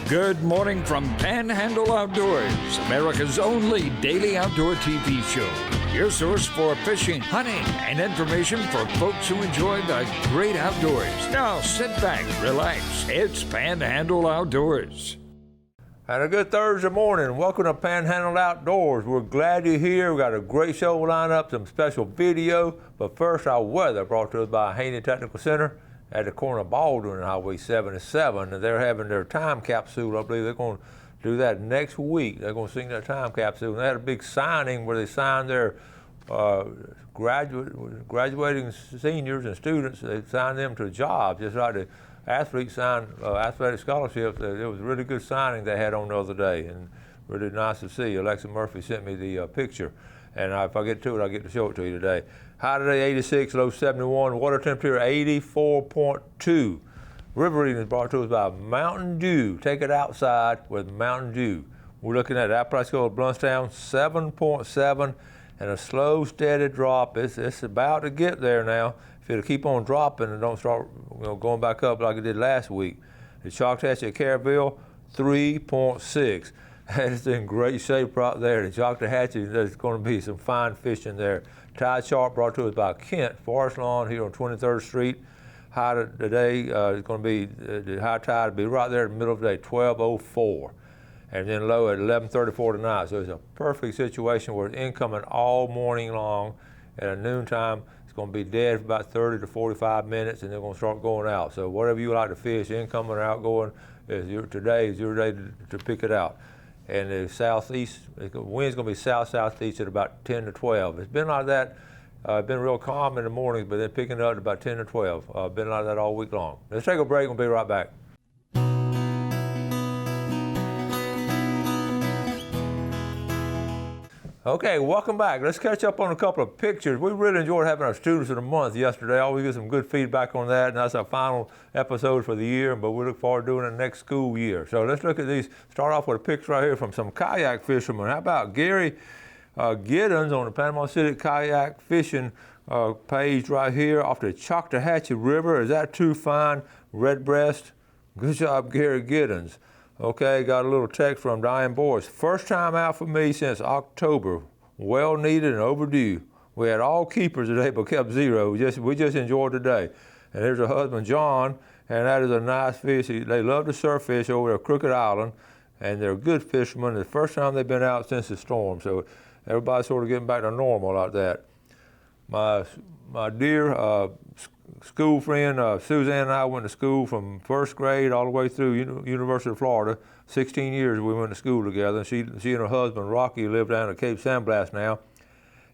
Good morning from Panhandle Outdoors, America's only daily outdoor TV show. Your source for fishing, hunting, and information for folks who enjoy the great outdoors. Now sit back, relax. It's Panhandle Outdoors. And a good Thursday morning. Welcome to Panhandle Outdoors. We're glad you're here. We've got a great show lined up, some special video. But first, our weather brought to us by Haney Technical Center at the corner of Baldwin and Highway 77. And they're having their time capsule. I believe they're going to do that next week. They're going to sing their time capsule. And they had a big signing where they signed their graduating seniors and students. They signed them to jobs, just like the athletes signed athletic scholarships. It was a really good signing they had on the other day, and really nice to see. Alexa Murphy sent me the picture, and if I get to it, I'll get to show it to you today. High today 86, low 71, water temperature 84.2. River reading is brought to us by Mountain Dew. Take it outside with Mountain Dew. We're looking at Apalachicola Bluntstown 7.7 and a slow, steady drop. It's about to get there now. If it'll keep on dropping and don't start going back up like it did last week. The Choctahatchee at Caryville, 3.6. It's in great shape right there. The Choctahatchee, there's going to be some fine fishing there. Tide chart brought to us by Kent Forest Lawn here on 23rd Street. High today is going to be, the high tide will be right there in the middle of the day, 12:04. And then low at 11:34 tonight. So it's a perfect situation where it's incoming all morning long. At noontime, it's going to be dead for about 30 to 45 minutes, and they're going to start going out. So whatever you like to fish, incoming or outgoing, today is your day to pick it out. And the southeast, the wind's going to be south-southeast at about 10 to 12. It's been like that. It's been real calm in the mornings, but then picking up at about 10 to 12. Been like that all week long. Let's take a break. We'll be right back. Okay, welcome back. Let's catch up on a couple of pictures. We really enjoyed having our Students of the Month yesterday. Always get some good feedback on that, and that's our final episode for the year, but we look forward to doing it next school year. So let's look at these. Start off with a picture right here from some kayak fishermen. How about Gary Giddens on the Panama City kayak fishing page right here off the Choctahatchee River. Is that too fine? Redbreast. Good job, Gary Giddens. Okay, got a little text from Diane Boyce. First time out for me since October. Well needed and overdue. We had all keepers today but kept zero. We just enjoyed today. And here's her husband, John, and that is a nice fish. They love to surf fish over at Crooked Island, and they're good fishermen. The first time they've been out since the storm, so everybody's sort of getting back to normal like that. My dear school friend Suzanne and I went to school from first grade all the way through University of Florida. 16 years we went to school together. She and her husband Rocky live down at Cape San Blas now,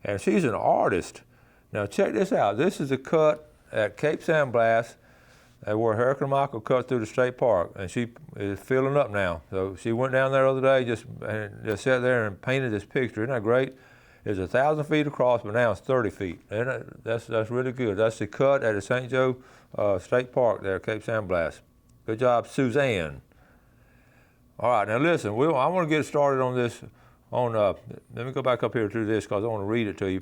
and she's an artist. Now check this out. This is a cut at Cape San Blas where Hurricane Michael cut through the state park, and she is filling up now. So she went down there the other day, just sat there and painted this picture. Isn't that great? It's 1,000 feet across, but now it's 30 feet. And that's really good. That's the cut at the St. Joe State Park there at Cape San Blas. Good job, Suzanne. All right, now listen, I want to get started on this. Let me go back up here to this because I want to read it to you.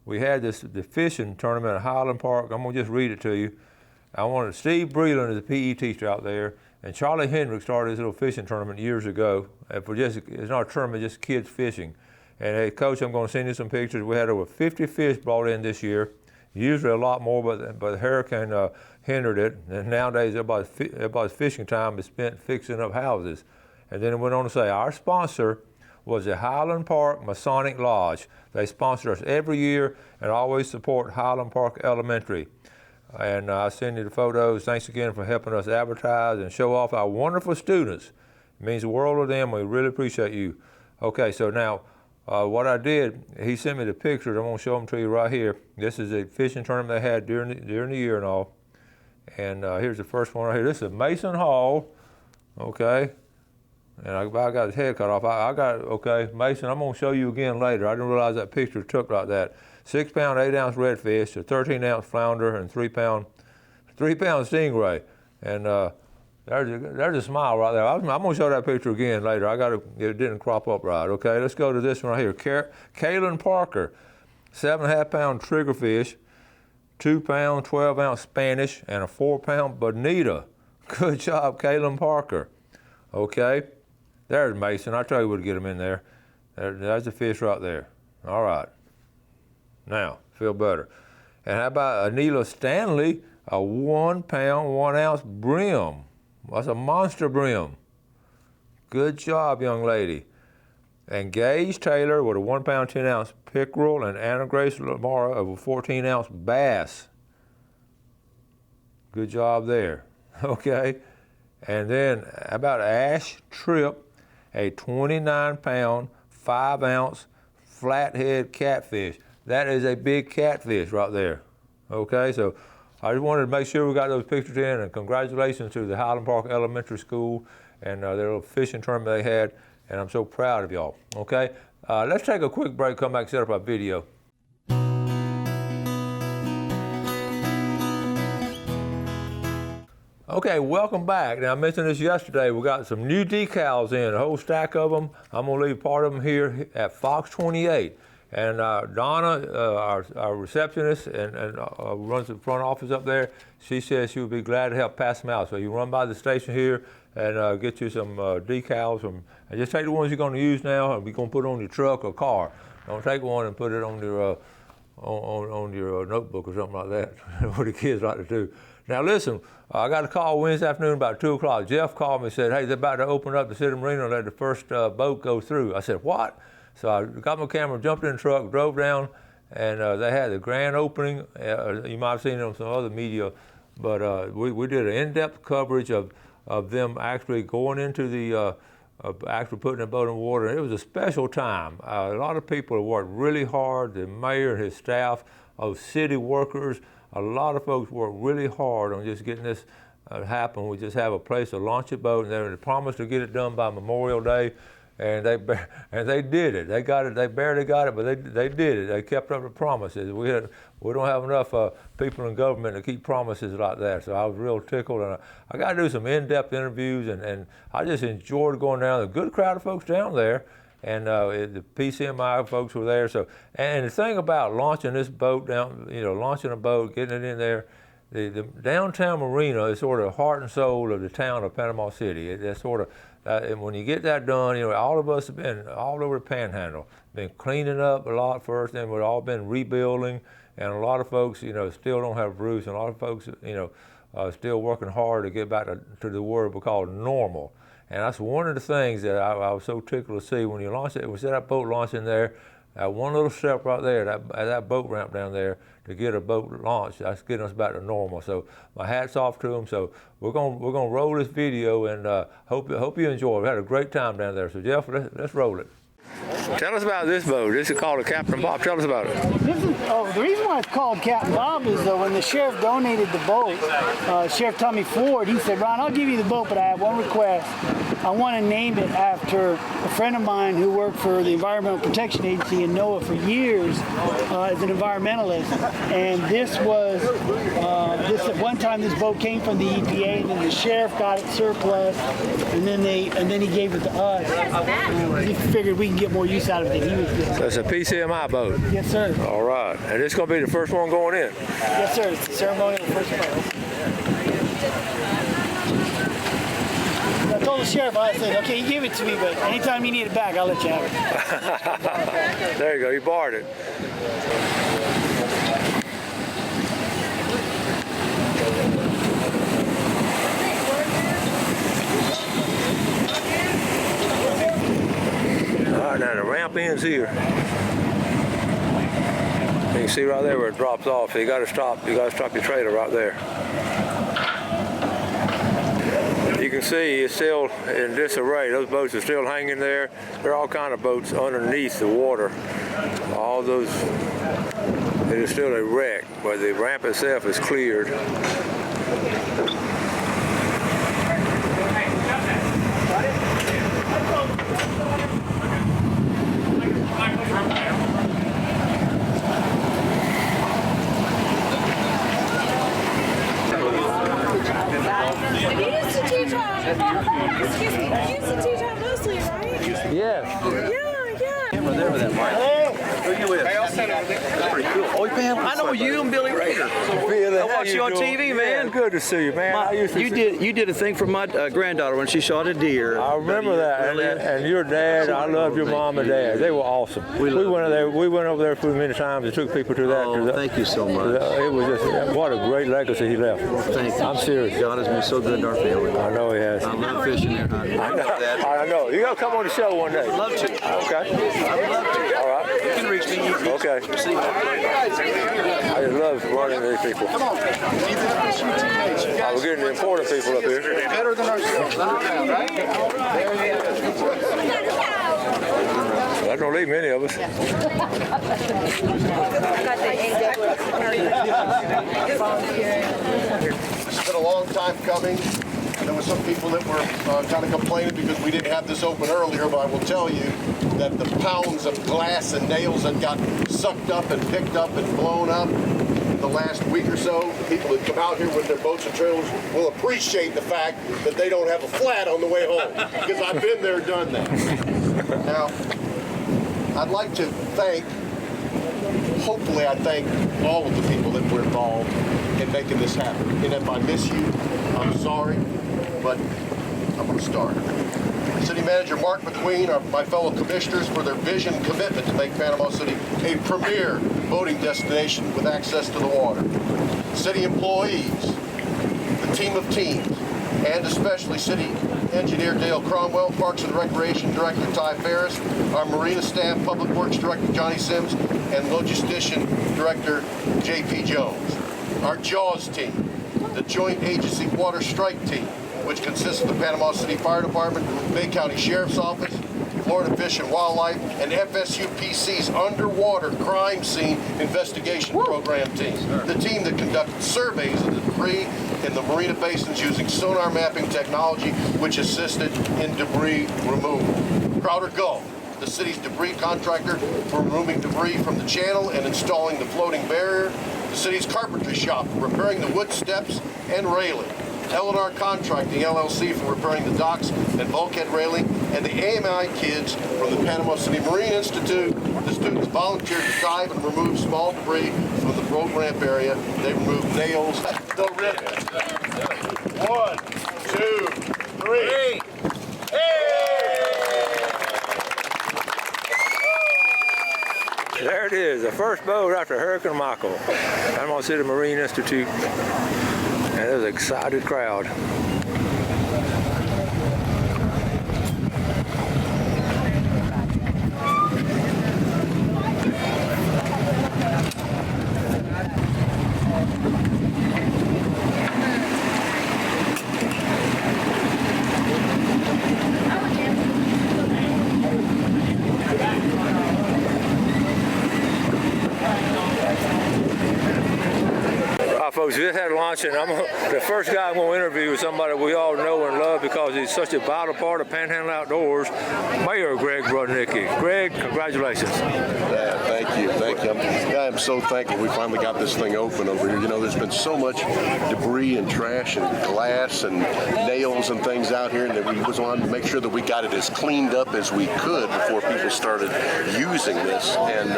We had the fishing tournament at Highland Park. I'm going to just read it to you. Steve Breland is a PE teacher out there, and Charlie Hendricks started this little fishing tournament years ago. It's not a tournament, just kids fishing. And hey, Coach, I'm going to send you some pictures. We had over 50 fish brought in this year. Usually a lot more, but the hurricane hindered it. And nowadays, everybody's fishing time is spent fixing up houses. And then it went on to say, our sponsor was the Highland Park Masonic Lodge. They sponsor us every year and always support Highland Park Elementary. And I send you the photos. Thanks again for helping us advertise and show off our wonderful students. It means the world to them. We really appreciate you. Okay, so now, what I did, he sent me the pictures. I'm going to show them to you right here. This is a fishing tournament they had during the year and all. And here's the first one right here. This is Mason Hall, okay. And I got his head cut off. Okay, Mason, I'm going to show you again later. I didn't realize that picture took like that. 6-pound, 8-ounce redfish, a 13-ounce flounder, and 3-pound stingray. And there's a smile right there. I'm going to show that picture again later. It didn't crop up right. Okay, let's go to this one right here. Kaylin Parker, 7.5-pound triggerfish, 2-pound, 12-ounce Spanish, and a 4-pound bonita. Good job, Kaylin Parker. Okay, there's Mason. I told you we'd get him in there. There's the fish right there. All right. Now, feel better. And how about Anila Stanley, a 1 pound, 1 ounce brim. That's a monster brim. Good job, young lady. And Gage Taylor with a 1 pound, 10 ounce pickerel, and Anna Grace Lamara of a 14 ounce bass. Good job there. Okay. And then how about Ash Tripp, a 29 pound, 5 ounce flathead catfish. That is a big catfish right there. Okay, so I just wanted to make sure we got those pictures in, and congratulations to the Highland Park Elementary School and their little fishing tournament they had, and I'm so proud of y'all. Okay, let's take a quick break, come back and set up our video. Okay, welcome back. Now, I mentioned this yesterday. We got some new decals in, a whole stack of them. I'm gonna leave part of them here at Fox 28. And Donna, our receptionist and runs the front office up there, she says she would be glad to help pass them out. So you run by the station here and get you some decals, and just take the ones you're gonna use now and we're gonna put on your truck or car. Don't take one and put it on your on your notebook or something like that, what the kids like to do. Now listen, I got a call Wednesday afternoon about 2 o'clock. Jeff called me and said, hey, they're about to open up the city marina and let the first boat go through. I said, what? So I got my camera, jumped in the truck, drove down, and they had the grand opening. You might have seen it on some other media, but we did an in-depth coverage of them actually going into the, actually putting the boat in water. And it was a special time. A lot of people have worked really hard, the mayor and his staff, of city workers. A lot of folks worked really hard on just getting this happen. We just have a place to launch a boat, and they promised to get it done by Memorial Day. And they did it. They got it. They barely got it, but they did it. They kept up the promises. We don't have enough people in government to keep promises like that. So I was real tickled, and I got to do some in-depth interviews, and I just enjoyed going down. A good crowd of folks down there, and the PCMI folks were there. So, and the thing about launching this boat down, launching a boat, getting it in there. The downtown marina is sort of the heart and soul of the town of Panama City. That's sort of, and when you get that done, all of us have been all over the Panhandle, been cleaning up a lot first, and we've all been rebuilding, and a lot of folks, still don't have roofs, and a lot of folks, still working hard to get back to the word we call normal. And that's one of the things that I was so tickled to see when you launch it. We see that boat launching there, that one little step right there, that boat ramp down there, to get a boat launched, that's getting us back to normal. So my hat's off to them. So we're gonna roll this video, and hope you enjoy it. We had a great time down there. So Jeff, let's roll it. Tell us about this boat. This is called a Captain Bob. Tell us about it. The reason why it's called Captain Bob is when the sheriff donated the boat, Sheriff Tommy Ford, he said, Ron, I'll give you the boat, but I have one request. I want to name it after a friend of mine who worked for the Environmental Protection Agency in NOAA for years as an environmentalist. And this was, at one time this boat came from the EPA, and then the sheriff got it surplus, and then he gave it to us. He figured we can get more use out of it than he was getting. So it's a PCMI boat? Yes, sir. All right. And this is going to be the first one going in? Yes, sir. It's the ceremonial first boat. I told the sheriff, I said, okay, you give it to me, but anytime you need it back, I'll let you have it. There you go. You borrowed it. All right, now the ramp ends here. You can see right there where it drops off. So you got to stop. You got to stop your trailer right there. You can see it's still in disarray. Those boats are still hanging there. There are all kind of boats underneath the water. All those, it is still a wreck, but the ramp itself is cleared. Excuse me, you used to teach out mostly, right? Yes. Yeah. There with that mic. Who you with? That's pretty cool. Oh, man, I know Oh, you and Billy Rader. Billy, I watched you on TV, man. Yeah, good to see you, man. You did a thing for my granddaughter when she shot a deer. I remember that. And your dad, I loved your mom and dad. They were awesome. We went over there for many times and took people to that. Oh, thank you so much. It was just, what a great legacy he left. Thank you. I'm serious. God has been so good to our family. I know he has. I love fishing there, honey. I know. You got to come on the show one day. I'd love to. Okay. I would love to. All right. You can reach me. Okay. See. I just love running into these people. Come on. We're getting the important people up here. Better than ourselves. Right? That don't leave many of us. It's been a long time coming. There were some people that were kind of complaining because we didn't have this open earlier, but I will tell you that the pounds of glass and nails that got sucked up and picked up and blown up in the last week or so, people that come out here with their boats and trailers will appreciate the fact that they don't have a flat on the way home, because I've been there, done that. Now, I'd like to hopefully I thank all of the people that were involved in making this happen. And if I miss you, I'm sorry, but I'm going to start. City Manager Mark McQueen, my fellow commissioners, for their vision and commitment to make Panama City a premier boating destination with access to the water. City employees, the team of teams, and especially City Engineer Dale Cromwell, Parks and Recreation Director Ty Ferris, our Marina staff, Public Works Director Johnny Sims, and Logistician Director J.P. Jones. Our JAWS team, the Joint Agency Water Strike Team, which consists of the Panama City Fire Department, Bay County Sheriff's Office, Florida Fish and Wildlife, and FSUPC's Underwater Crime Scene Investigation Program team, the team that conducted surveys of the debris in the marina basins using sonar mapping technology, which assisted in debris removal. Crowder Gulf, the city's debris contractor for removing debris from the channel and installing the floating barrier. The city's carpentry shop for repairing the wood steps and railing. L&R Contracting, LLC, for repairing the docks and bulkhead railing, and the AMI kids from the Panama City Marine Institute. The students volunteered to dive and remove small debris from the boat ramp area. They removed nails, the ribbon. 1, 2, 3. There it is, the first boat after Hurricane Michael. Panama City Marine Institute. And there's an excited crowd. Folks, we just had lunch, and the first guy I'm going to interview is somebody we all know and love because he's such a vital part of Panhandle Outdoors, Mayor Greg Brudnicki. Greg, congratulations. Yeah, thank you. I am so thankful we finally got this thing open over here. You know, there's been so much debris and trash and glass and nails and things out here, and that we just wanted to make sure that we got it as cleaned up as we could before people started using this. And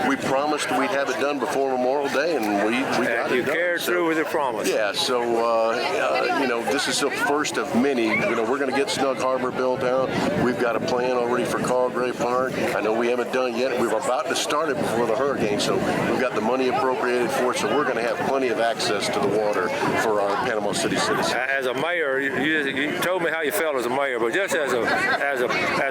we promised we'd have it done before Memorial Day, and we got it done. Through with your promise. Yeah, so you know, this is the first of many. You know, we're going to get Snug Harbor built out. We've got a plan already for Cargray Park. I know we haven't done yet. We were about to start it before the hurricane, so we've got the money appropriated for it. So we're going to have plenty of access to the water for our Panama City citizens. As a mayor, you told me how you felt as a mayor, but just as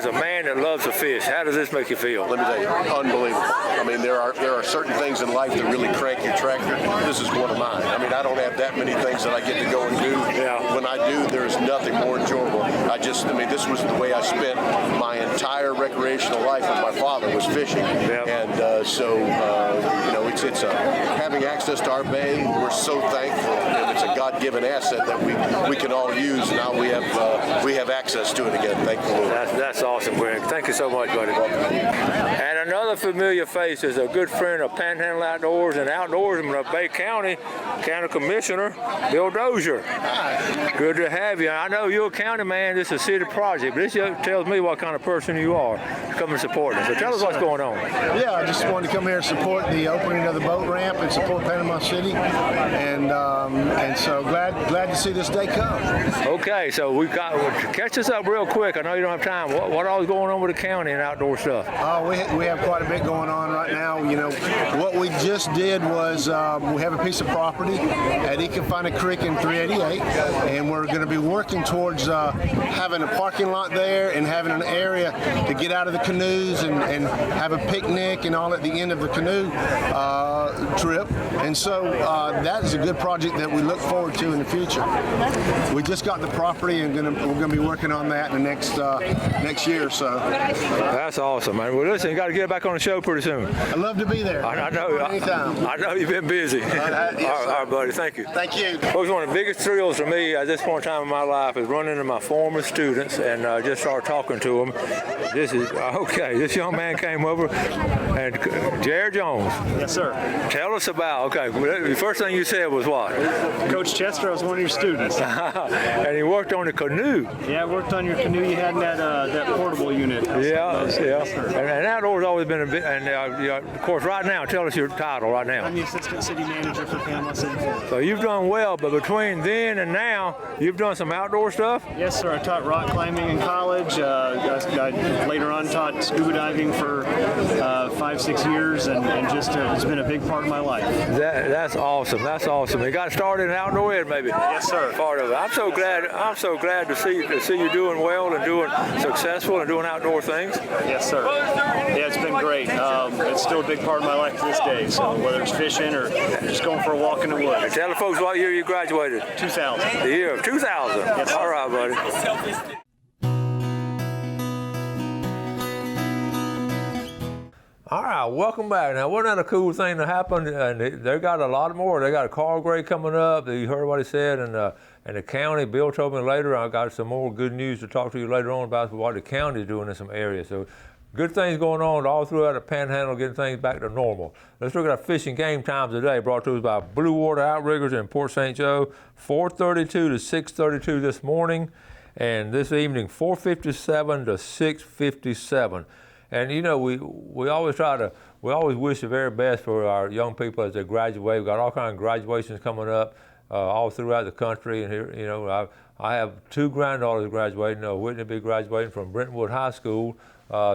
a man that loves to fish, how does this make you feel? Let me tell you, unbelievable. I mean, there are certain things in life that really crank your tractor. This is one of mine. I mean, I don't have that many things that I get to go and do. Yeah. When I do, there's nothing more enjoyable. I mean, this was the way I spent my entire recreational life when my father was fishing. Yeah. And so, you know, it's having access to our bay. We're so thankful, and it's a God-given asset that we can all use. Now we have access to it again. Thank you, Lord. That's awesome, Greg. Thank you so much, buddy. And another familiar face is a good friend of Panhandle Outdoors and outdoorsman of Bay County, County Commissioner Bill Dozier. Hi. Good to have you. I know you're a county man. This is a city project, but this tells me what kind of person you are coming supporting us. So tell us what's going on. Yeah, I just wanted to come here and support the opening of the boat ramp and support Panama City, and so glad to see this day come. Okay, so catch us up real quick. I know you don't have time. What all is going on with the county and outdoor stuff? We have quite a bit going on right now. You know, what we just did was we have a piece of property at Ecofina Creek in 388, and we're going to be working towards having a parking lot there and having an area to get out of the canoes and have a picnic and all at the end of the canoe trip. And so that is a good project that we look forward to in the future. We just got the property and we're going to be working on that in the next year or so. That's awesome, man. Well, listen, you got to get back on the show pretty soon. I'd love to be there. I know. Anytime. I know you've been busy. Yes, all right, buddy. Thank you. Thank you. Folks, one of the biggest thrills for me at this point in time in my life is running into my former students and just start talking to them. This is okay. This young man came over, and Jared Jones. Yes, sir. Tell us about. Okay, the first thing you said was what? Coach Chester, I was one of your students. And he worked on the canoe. Yeah, I worked on your canoe you had in that portable unit. Yeah. Yes, sir. And outdoors always been a bit. And of course, right now, tell us your title right now. I'm the assistant city manager for Panhandle City. So you've done well, but between then and now, you've done some outdoor stuff? Yes, sir. I taught rock climbing in college. I later on taught scuba diving for 5-6 years, and just it's been a big part of my life. That's awesome. That's awesome. You got started in outdoor ed, maybe. Yes, sir. Part of it. I'm so glad to see you doing well and doing successful and doing outdoor things. Yes, sir. Yeah, it's been great. It's still a big part of my life to this day. So whether it's fishing or just going for a walk in the woods. Tell the folks what year you graduated. 2000. The year of 2000. Yes, all right, buddy. All right, welcome back. Now, wasn't that a cool thing to happen? And they got a lot more. They got a car grade coming up. You heard what he said, and the county. Bill told me later. I got some more good news to talk to you later on about what the county is doing in some areas. So, good things going on all throughout the Panhandle, getting things back to normal. Let's look at our fishing game times today. Brought to us by Blue Water Outriggers in Port St. Joe. 4:32 to 6:32 this morning, and this evening 4:57 to 6:57. And you know, we always wish the very best for our young people as they graduate. We've got all kinds of graduations coming up all throughout the country. And here, you know, I have two granddaughters graduating. Whitney will be graduating from Brentwood High School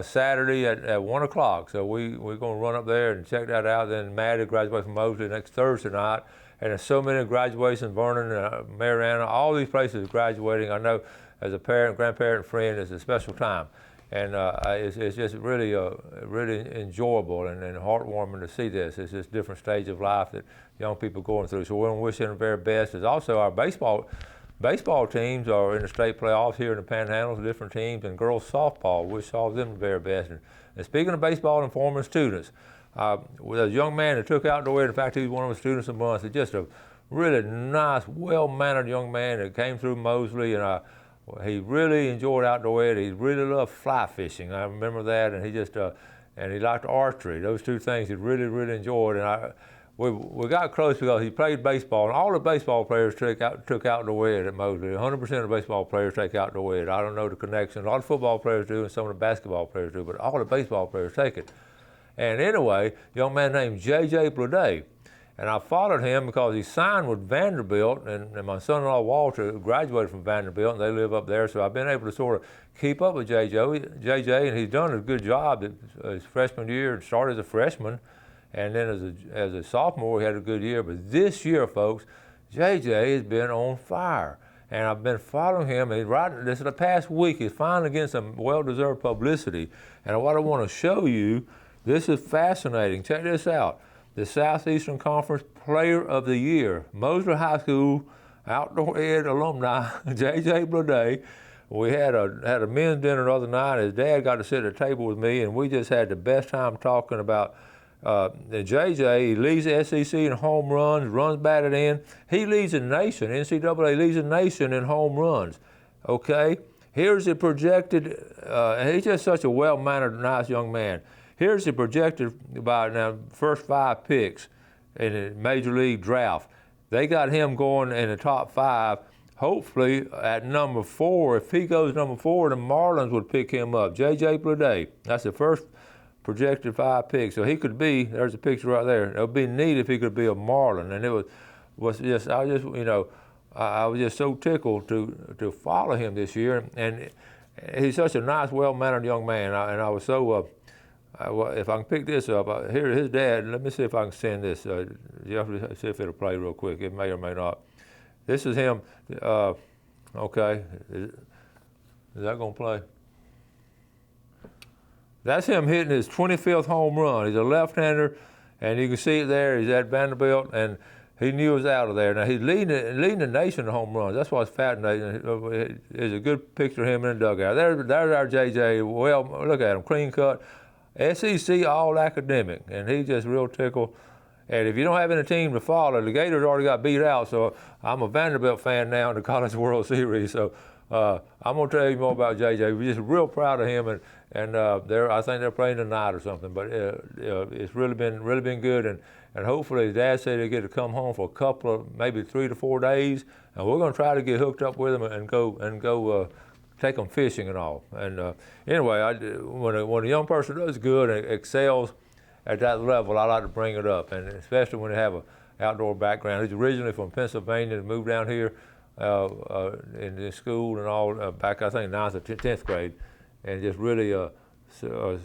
Saturday at 1 o'clock. So we're going to run up there and check that out. Then Maddie graduates from Mosley next Thursday night. And there's so many graduations, Vernon, Mariana, all these places graduating. I know as a parent, grandparent, friend, it's a special time. And it's just really enjoyable and heartwarming to see this. It's just a different stage of life that young people are going through. So we want to wish them the very best. There's also our baseball teams are in the state playoffs here in the Panhandle, different teams, and girls softball. Wish all of them the very best. And speaking of baseball and former students, with a young man that took outdoor ed, in fact, he was one of the students of the month. He's just a really nice, well-mannered young man that came through Mosley, and he really enjoyed outdoor ed. He really loved fly fishing. I remember that, and he liked archery. Those two things he really, really enjoyed. And we got close because he played baseball, and all the baseball players took outdoor ed at Mosley. 100% of baseball players take outdoor ed. I don't know the connection. A lot of football players do, and some of the basketball players do, but all the baseball players take it. And anyway, a young man named J.J. Blade. And I followed him because he signed with Vanderbilt, and my son-in-law Walter graduated from Vanderbilt, and they live up there. So I've been able to sort of keep up with JJ, and he's done a good job his freshman year. And started as a freshman, and then as a sophomore, he had a good year. But this year, folks, JJ has been on fire. And I've been following him. This is the past week. He's finally getting some well-deserved publicity. And what I want to show you, this is fascinating. Check this out. The Southeastern Conference Player of the Year, Mosley High School outdoor ed alumni, J.J. Blade. We had a men's dinner the other night. His dad got to sit at the table with me, and we just had the best time talking about J.J. He leads the SEC in home runs batted in. He leads the nation, NCAA leads the nation in home runs, okay? Here's the projected, he's just such a well-mannered, nice young man. Here's the projected by now first 5 picks in the Major League draft. they got him going in the top 5. Hopefully at number 4, if he goes number 4, the Marlins would pick him up. J.J. Bleday, that's the first projected 5 picks. So he could be, there's a picture right there. It would be neat if he could be a Marlin. And it was just, I was just so tickled to follow him this year. And he's such a nice, well-mannered young man. And I was so, if I can pick this up, here his dad, let me see if I can send this. You have to see if it'll play real quick. It may or may not. This is him. Okay, is that gonna play? That's him hitting his 25th home run. He's a left-hander, and you can see it there. He's at Vanderbilt, and he knew he was out of there. Now he's leading the nation in home runs. That's why it's fascinating. There's a good picture of him in the dugout. There's our JJ. Well, look at him, clean cut, SEC all academic, and he's just real tickled. And if you don't have any team to follow, the Gators already got beat out, so I'm a Vanderbilt fan now in the College World Series. So I'm going to tell you more about JJ. We're just real proud of him, and I think they're playing tonight or something. But it's really been good, and hopefully his dad said he'll get to come home for a couple of maybe 3 to 4 days, and we're going to try to get hooked up with him and go take them fishing and all. And anyway, when a young person does good and excels at that level, I like to bring it up, and especially when they have an outdoor background. He's originally from Pennsylvania and moved down here in school and all back, I think, 9th or 10th grade, and just really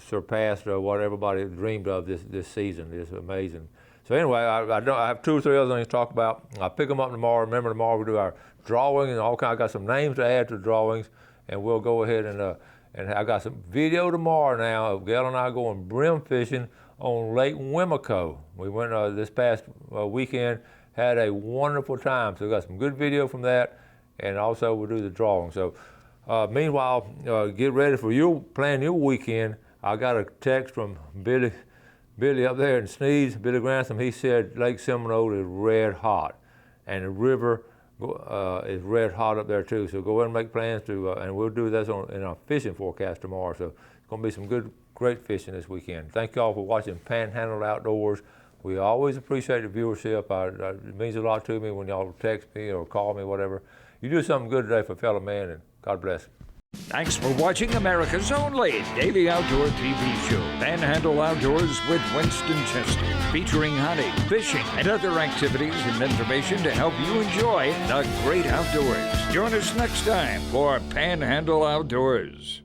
surpassed what everybody dreamed of this season. It's amazing. So anyway, I have 2 or 3 other things to talk about. I'll pick them up tomorrow. Remember, tomorrow we'll do our drawing and all kinds. I got some names to add to the drawings, and we'll go ahead and I got some video tomorrow now of Gail and I going brim fishing on Lake Wimico. We went this past weekend, had a wonderful time. So we got some good video from that, and also we'll do the drawing. So meanwhile, get ready for plan your weekend. I got a text from Billy up there in Sneeds, Billy Grantham. He said Lake Seminole is red hot, and the river is red hot up there too. So go ahead and make plans and we'll do this in our fishing forecast tomorrow. So it's going to be some great fishing this weekend. Thank you all for watching Panhandle Outdoors. We always appreciate the viewership. It means a lot to me when y'all text me or call me, whatever. You do something good today for a fellow man, and God bless. Thanks for watching America's only daily outdoor TV show, Panhandle Outdoors with Winston Chester, featuring hunting, fishing, and other activities and information to help you enjoy the great outdoors. Join us next time for Panhandle Outdoors.